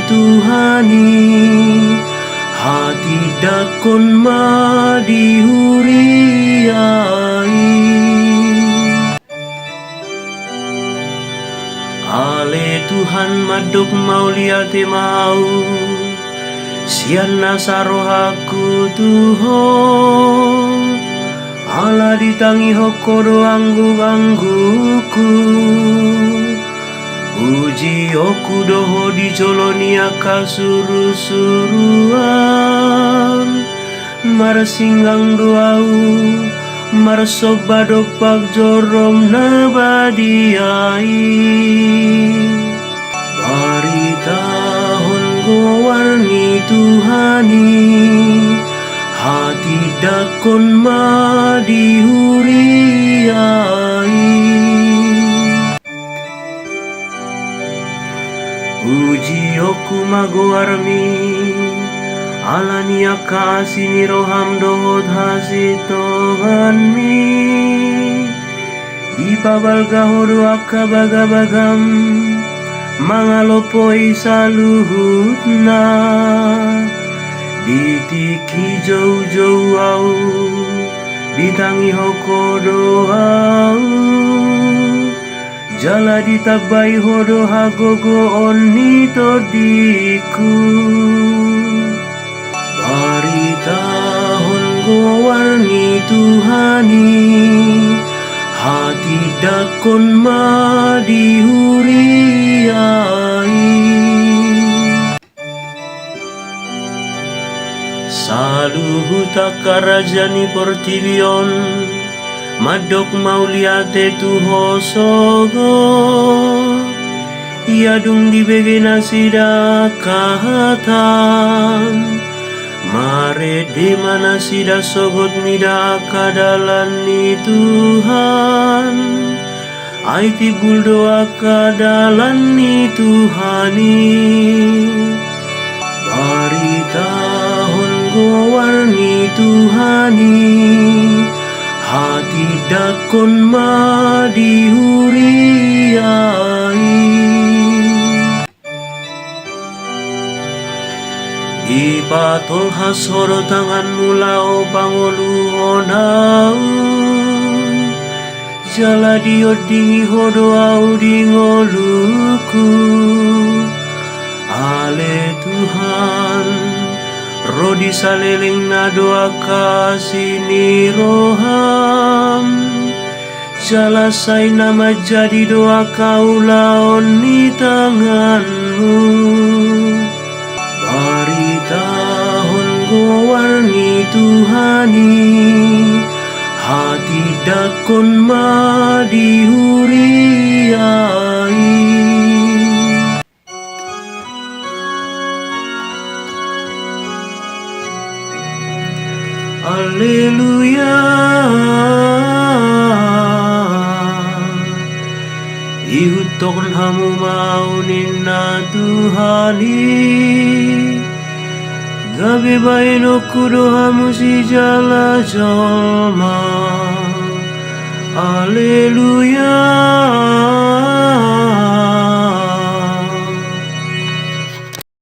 Tuhani hati dakon madihuriai. Ale Tuhan madok mau liate mau sian nasarohaku Tuho ala ditangi hokodo anggu-angguku uji oku doho di joloni aka suru-suruan marasinggang doau marsobado pagjorom nabadiai. Baritahon gowarni Tuhani hati dakon madihuriai. Uji oku magoarmi alania kasini roham dohod hasitohanmi ipabal gahodo akabagabagam mangalopoi saluhutna ditiki jauh-jauh au ditangi hokodo au jala ditabai hodo hagogo onni todiku. Baritahon gowarni Tuhani hati dakon madihuriai. Saluhuta karajani portibion madok mauliate Tuho sogo iadung di begena sida kahatan mare di mana sida sogot mida kadalan ni Tuhan aiti buldo kadalan ni Tuhani. Baritahon gowarni Tuhani hati dakon madihuriai. Ipatol hasoro tanganmu lao pangoluhonau jala diodingi hodo au dingoluku. Ale Tuhan rodi saleleng na doa kasini roham jala say nama jadi doa kaulaon ni tanganmu. Baritahon gowarni Tuhani hati dakon madihuriai. Alleluia. Ihutokon hamu maunin na Tuhani gabi baino kudo hamu si jala jolma. Alleluia.